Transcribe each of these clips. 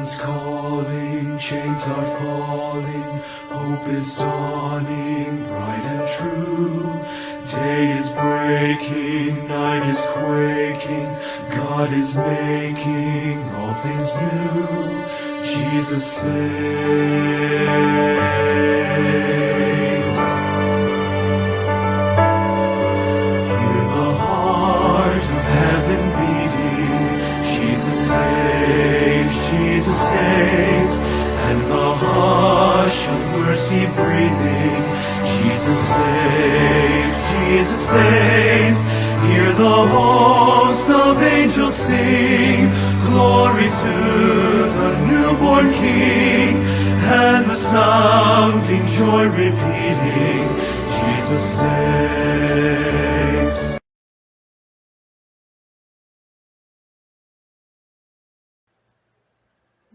Heaven's calling, chains are falling, hope is dawning, bright and true. Day is breaking, night is quaking, God is making all things new. Jesus saves. Hear the heart of heaven beating. Jesus saves, Jesus saves. And the hush of mercy breathing. Jesus saves, Jesus saves. Hear the host of angels sing. Glory to the newborn King. And the sounding joy repeating. Jesus saves.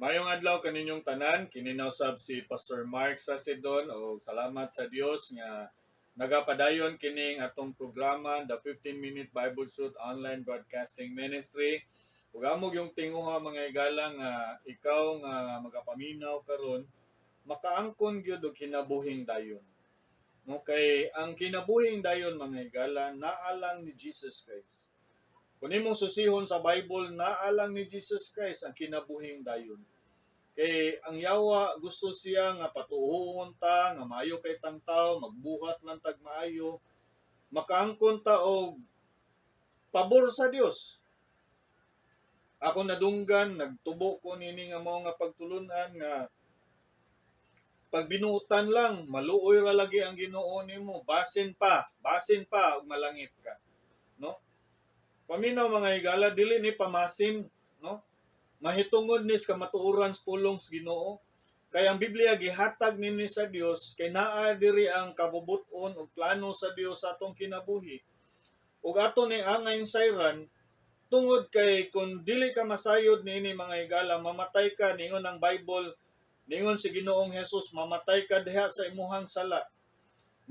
Mayong adlaw kaninyong tanan, kininawsab si Pastor Mark Sasidon o salamat sa Dios nga nagapadayon kining atong programa, the 15-minute Bible Truth Online Broadcasting Ministry. Ug amog yung tinguha mga higala nga ikaw nga magapaminaw karon makaangkon gyud og kinabuhing dayon. No kay ang kinabuhing dayon mga higala naalang ni Jesus Christ. Kung imong susihon sa Bible, naalang ni Jesus Christ ang kinabuhing dayon. Kay ang yawa gusto siya nga patuhon ta, nga maayo kay tang tawo, magbuhat lang tag maayo, makaangkon ta og pabor sa Dios. Ako nadunggan, nagtubo ko nini nga mao nga pagtulunan nga pag binuutan lang, maluoy ra lagi ang Ginoo nimo, basin pa og malangit ka, no? Paminaw mga higala, dili ni pamasin, no? Mahitungod nis kamatuoran sa pulong sa Ginoo. Kaya ang Biblia gihatag nini sa Dios kay naa diri ang kabubuton ug plano sa Dios sa atong kinabuhi. Ug ato ni angay sayran tungod kay kung dili ka masayod niini mga higala, mamatay ka ningon ang Bible, ningon si Ginoong Hesus, mamatay ka diha sa imuhang sala.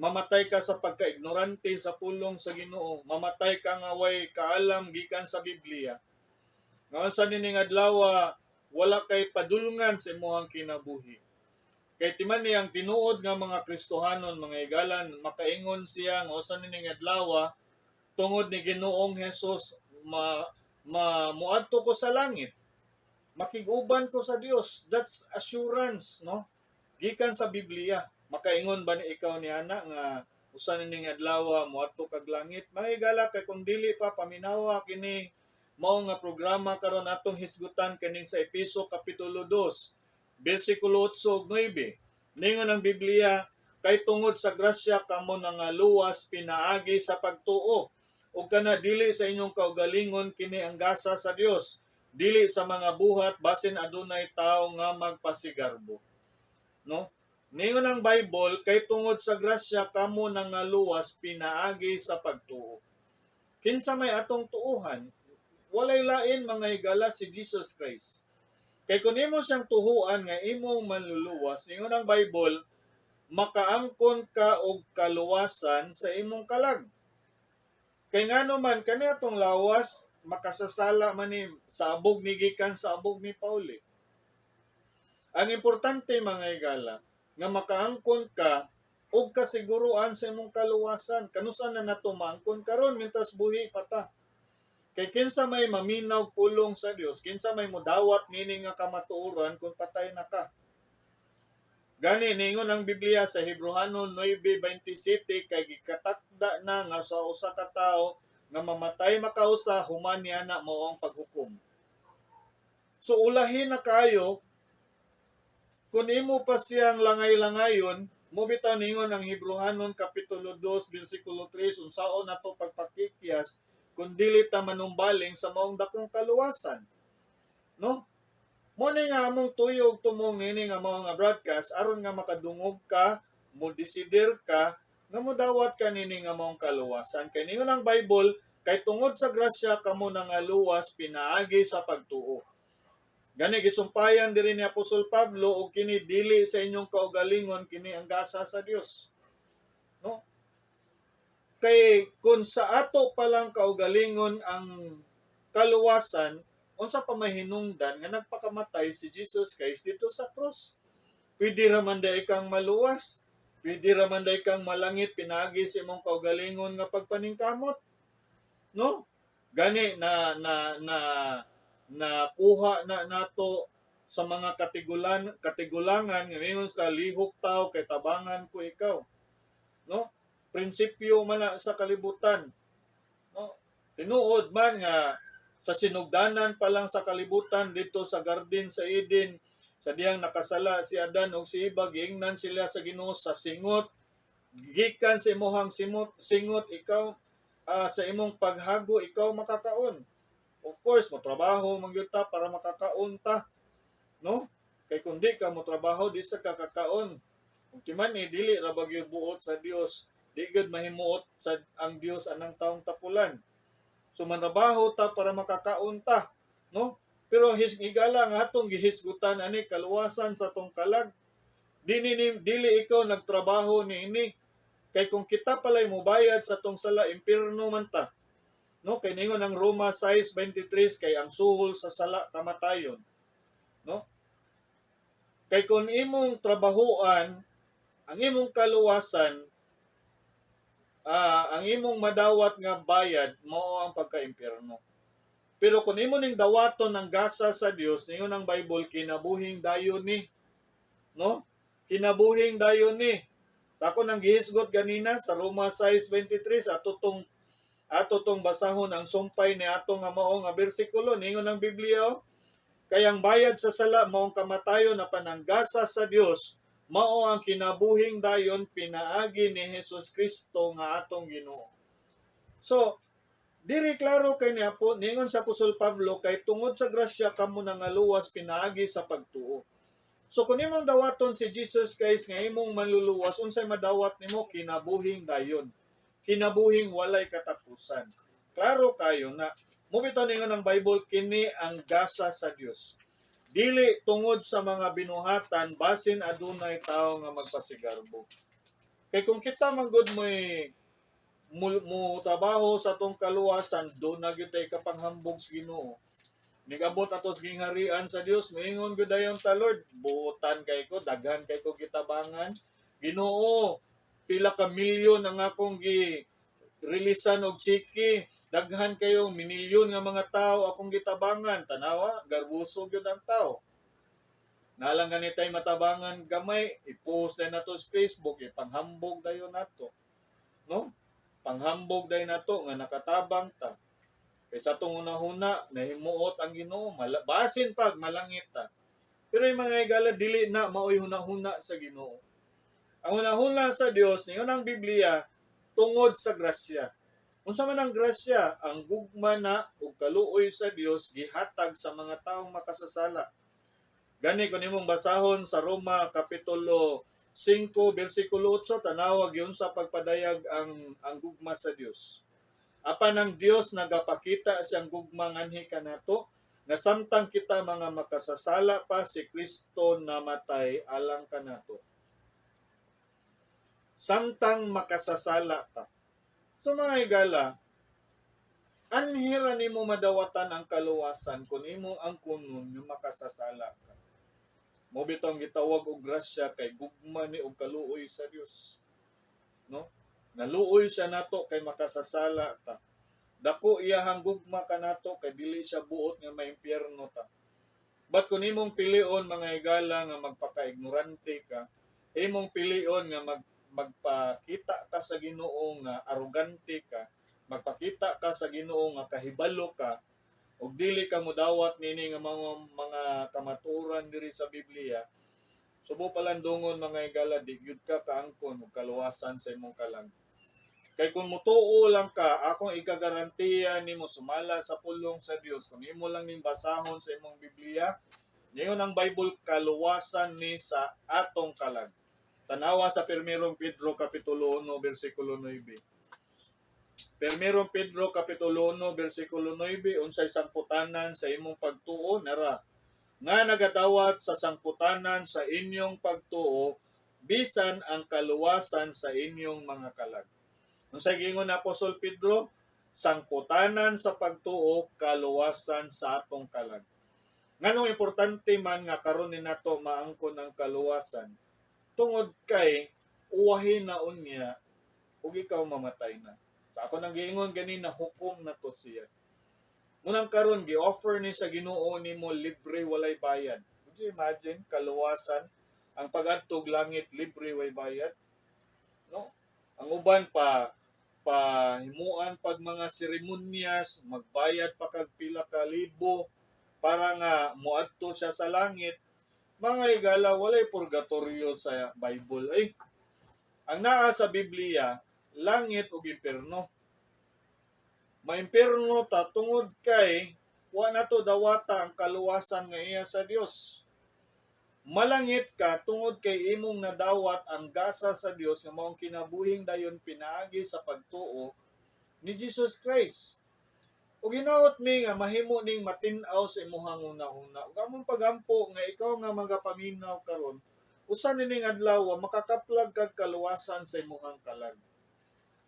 Mamatay ka sa pagka-ignorante sa pulong sa Ginoo. Mamatay ka nga way kaalam gikan sa Biblia. Ngayon sa nining adlaw, wala kay padulungan sa imuhang kinabuhi. Kay timan niyang tinuod nga mga Kristohanon, mga higalan, makaingon siya nga sa nining adlaw, tungod ni Ginoong Hesus muadto ko sa langit. Makiguban ko sa Dios. That's assurance, no? Gikan sa Biblia. Makaingon ba ni ikaw ni ana nga usa ning adlaw moadto kag langit? Mahigala kay kung dili pa paminawa kini mao nga programa karon atong hisgutan kaning sa Efeso kapitulo 2 bersikulo 8 ug 9. Ningon ang Biblia, kay tungod sa grasya kamo nga luwas pinaagi sa pagtuo ug kana dili sa inyong kaugalingon kini ang gasa sa Dios, dili sa mga buhat basin adunay tawo nga magpasigarbo, no? Ningon ang Bible, kay tungod sa grasya kamo nga luwas pinaagi sa pagtuo. Kinsa may atong tuuhan? Walay lain mga higala si Jesus Christ. Kay kung imo siyang tuhuan nga imong manluluwas, ningon ang Bible, makaangkon ka og kaluwasan sa imong kalag. Kay ngano man kani atong lawas makasasala man ni sa abog ni gikan sa abog ni Pauli. Ang importante mga higala nga makaangkon ka og kasiguruan sa imong kaluwasan. Kanusa na nato maangkon karon mintas buhi pa ta. Kay kinsa may maminaw pulong sa Dios, kinsa may modawat nini nga kamatuoran kung patay na ka. Gani ningon ang Biblia sa Hebrehanon 9:27 kay gikatakda na nga sa usa ka tawo nga mamatay makausa human niya na mao ang paghukom. So ulahin na kayo kung imo pa siyang langay-langayon, mo bitaw ningon ang Hebrehanon kapitulo 2 bersikulo 3 unsaon nato pagpakikyas kung dili ta manumbaling sa maong dakong kaluwasan, no? Mo ni nga among tuyog tumong nini nga mao nga broadcast aron nga makadungog ka, mo desider ka nga modawat ka nini nga maong kaluwasan. Kay ningon ang Bible, kay tungod sa grasya kamo nga luwas pinaagi sa pagtuo. Gani gisumpayan diri ni Apostol Pablo og kini dili sa inyong kaugalingon kini ang gasa sa Dios. No? Kay kung sa ato palang kaugalingon ang kaluwasan, unsa pa may hinungdan nga nagpakamatay si Jesus Christ dito sa cross. Pwede raman day kang maluwas. Pwede raman day kang malangit pinagi sa imong kaugalingon nga pagpaningkamot. No? Gani na kuha na nato sa mga katigulangan ngayon sa lihok tao kay tabangan ko ikaw. No? Prinsipyo man sa kalibutan. No? Tinuod man nga sa sinugdanan pa lang sa kalibutan dito sa Garden sa Eden, sa diyang nakasala si Adan ug si Eva, giingnan sila sa Ginoo sa singot. Gikan sa imong singot ikaw sa imong paghago ikaw makakaon. Of course, mo trabaho mangyuta para makakaon ta, no? Kay kung di ka mo trabaho di sa kakakaon. Kung timan dili ra bagyo buot sa Dios, di gud mahimuot sa ang Dios anang taong tapulan. So manrabaho ta para makakaon ta, no? Pero higala nga atong gihisgutan ani kaluwasan sa tong kalag. Dili ikaw nagtrabaho niini. Kay kung kita palay mo bayad sa tong sala, impierno man ta. No, kay ningon ang Roma 6:23 kay ang suhol sa sala kamatayon. No? Kay kung imong trabahoan ang imong kaluwasan, ang imong madawat nga bayad mao ang pagka-impierno. Pero kung imo ning dawaton ng gasa sa Dios, ningon ang Bible kinabuhing dayon ni. No? Kinabuhing dayon ni. Sa ako nang gihisgot ganina sa Roma 6:23 ato tong basahon ang sumpay ni ato nga mao nga bersikulo ningon ang Biblia kay ang bayad sa sala maong kamatayon na pananggasa sa Dios mao ang kinabuhing dayon pinaagi ni Hesus Kristo nga atong Ginoo. So diri klaro kay ni Apo ningon sa Apostol Pablo kay tungod sa grasya kamo nangaluwas pinaagi sa pagtuo. So kung imong dawaton si Jesus Christ nga imong maluluwas, unsay madawat nimo kinabuhing dayon. Kinabuhing walay katapusan. Klaro kayo na mubitaw ningon ang Bible kini ang gasa sa Dios. Dili tungod sa mga binuhatan basin adunay tao nga magpasigarbo. Kay kung kita manggod mo trabaho sa tong kaluwasan, do na gyud tay kapanghambog sa Ginoo. Nigabot atos gingharian sa Dios, moingon gyud dayon ta Lord, buotan kay ko, daghan kay ko kitabangan. Ginoo, pila ka milyon ang akong rilisan og chiki, daghan kayo minilyon nga mga tao akong gitabangan. Tanawa, garbuso gyud ang tao. Nalang ganitay matabangan gamay, i-post na nato sa Facebook, ipanghambog dayon nato. No? Panghambog dayon nato nga nakatabang ta. Kaysa itong una-huna, nahimuot ang Ginoo, basin pag malangit ta. Pero yung mga igala, dili na maoy huna-huna sa Ginoo. Ang huna-huna sa Dios, niyon ang Biblia, tungod sa grasya. Unsa man ang grasya, ang gugma na ug kaluoy sa Dios gihatag sa mga taong makasasala. Gani kun imong basahon sa Roma kapitulo 5 bersikulo 8, tanawag yun sa pagpadayag ang gugma sa Dios. Apan ang Dios nagapakita siyang gugma nganhi kanato nga samtang kita mga makasasala pa si Kristo namatay alang kanato. Samtang makasasala pa. So mga higala, anhira nimo madawatan ang kaluwasan kung imo ang kunon yung makasasala ka. Mo bitong gitawag og grasya kay gugma ni og kaluoy sa Dios. No? Naluoy siya nato kay makasasala ta. Dako iyahang gugma kanato kay dili siya buot nga maimpyerno ta. But kung imong pilion mga higala nga magpaka-ignorante ka, imong pilion nga magpakita ka sa Ginoo nga arrogante ka, magpakita ka sa Ginoo nga kahibalo ka, ug dili ka modawat nini nga mga kamaturan diri sa Biblia, subo palandungon mga higala, di gyud ka kaangkon ug kaluwasan sa imong kalag. Kay kung mutuo lang ka, akong igagarantiya nimo sumala sa pulong sa Dios. Kung imo lang ning basahon sa imong Biblia, ngayon ang Bible kaluwasan ni sa atong kalag. Tanawa sa 1 Pedro kapitulo 1 bersikulo 9. 1 Pedro kapitulo 1 bersikulo 9, unsay sangputanan sa imong pagtuo nara nga nagadawat sa sangputanan sa inyong pagtuo bisan ang kaluwasan sa inyong mga kalag. Unsay gingon ni Apostol Pedro, sangputanan sa pagtuo, kaluwasan sa atong kalag. Nganong importante man nga karon ni nato maangkon ang kaluwasan tungod kay uwahin na unya ug ikaw mamatay na. Sa ako nang giingon ganina hukom na to siya. Munang karon gi-offer ni sa Ginoo nimo libre walay bayad. Would you imagine kaluwasan ang pag-adtog langit libre walay bayad? No? Ang uban himuan pag mga seremonyas, magbayad pa kag pila ka libo para nga moadto siya sa langit. Mga higala walay purgatorio sa Bible. Ay, ang naa sa Biblia, langit ug impierno. Maimpierno ta tungod kay wa nato dawata ang kaluwasan nga iya sa Dios. Malangit ka tungod kay imong nadawat ang gasa sa Dios nga maong kinabuhing dayon pinaagi sa pagtuo ni Jesus Christ. Ug hinaot mi nga mahimo ning matin-aw sa imong una-una. Ug among pagampo nga ikaw nga magapaminaw karon, usa nining adlaw makakaplag kag kaluwasan sa imong kalag.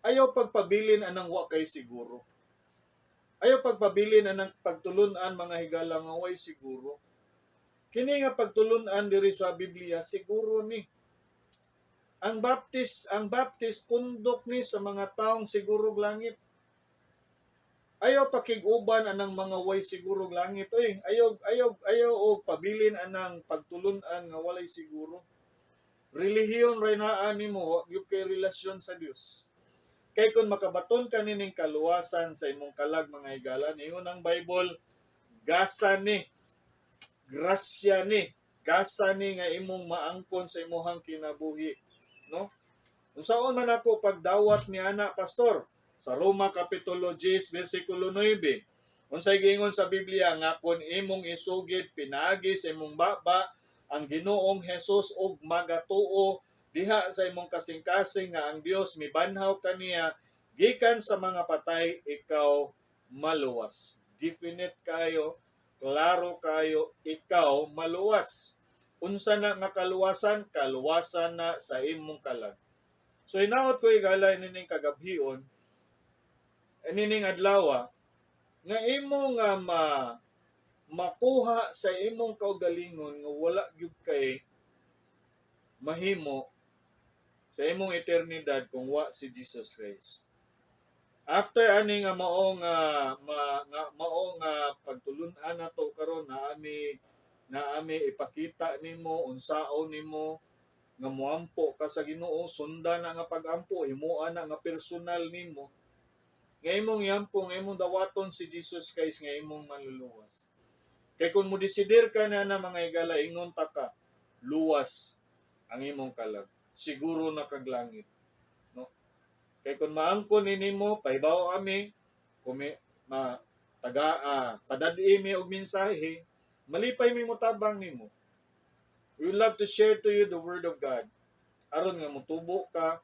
Ayaw pagpabilin anang wa kay siguro. Ayaw pagpabilin anang pagtulun-an mga higala nga way siguro. Kini nga pagtulun-an diri sa Biblia siguro ni. Ang baptist pundok ni sa mga taong sigurog langit. Ayaw pakig-uban anang mga way sigurog langit. Ayaw og pabilin anang pagtulun-an nga walay siguro. Relihiyon ray naa nimo gyud kay relasyon sa Dios. Kay kung makabaton ka nining kaluwasan sa imong kalag mga higala, ingon ang Bible, gasa ni, grasya ni, gasa ni nga imong maangkon sa imong kinabuhi, no? Unsaon man ako pagdawat ni ana pastor sa Roma kapitulo 10 bersikulo 9. Unsay giingon sa Biblia nga kun imong isugid pinaagi sa imong baba ang Ginoong Hesus og magatuo diha sa imong kasing-kasing nga ang Dios mibanhaw kaniya gikan sa mga patay, ikaw maluwas. Definite kayo, klaro kayo, ikaw maluwas. Unsa na nga kaluwasan? Kaluwasan na sa imong kalag. So hinaot ko igalay nining kagabhion, nining adlaw nga imong makuha sa imong kaugalingon nga wala gyud kay mahimo sa imong eternidad kung wa si Jesus Christ. After ani nga maong pagtulun-an nato karon na ami ipakita nimo unsaon nimo nga moampo ka sa Ginoo, sundan na nga pagampo, himuan na nga personal nimo. Nga imong yampo, nga imong dawaton si Jesus Christ nga imong maluluwas. Kay kung mo desider ka na mga higala, ingon ta ka, luwas ang imong kalag. Siguro na kaglangit, no? Kay kung maangkon nimo pahibaw ami padadi mi og mensahe, malipay mi motabang nimo. We would love to share to you the word of God aron nga motubo ka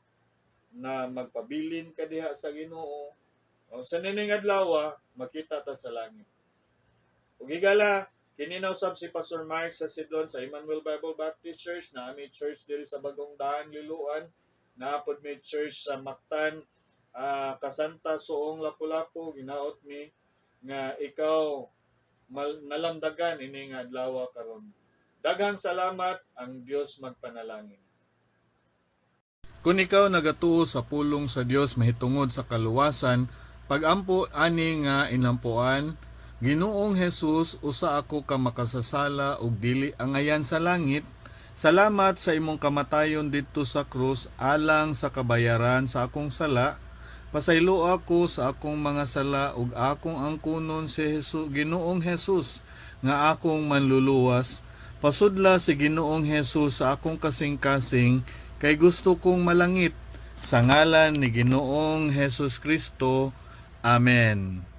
na magpabilin ka diha sa Ginoo. O sa nining adlaw makita ta sa langit. Ug higala kini na usab si Pastor Mark sa Sidon sa Emmanuel Bible Baptist Church, na may church diri sa Bagong Daan, Liloan, naapod may church sa Mactan, Kasanta, Suong, Lapu-Lapu. Ginaot mi nga ikaw nalamdagan ini nga adlaw karon. Daghang salamat, ang Dios magpanalangin. Kung ikaw nagatuo sa pulong sa Dios mahitungod sa kaluwasan, pagampo ani nga inampuan, Ginoong Hesus, usa ako ka makasasala ug dili angayan sa langit. Salamat sa imong kamatayon didto sa krus alang sa kabayaran sa akong sala. Pasaylo ako sa akong mga sala ug akong angkunon si Ginoong Hesus nga akong manluluwas. Pasudla si Ginoong Hesus sa akong kasing-kasing kay gusto kong malangit. Sa ngalan ni Ginoong Hesus Kristo. Amen.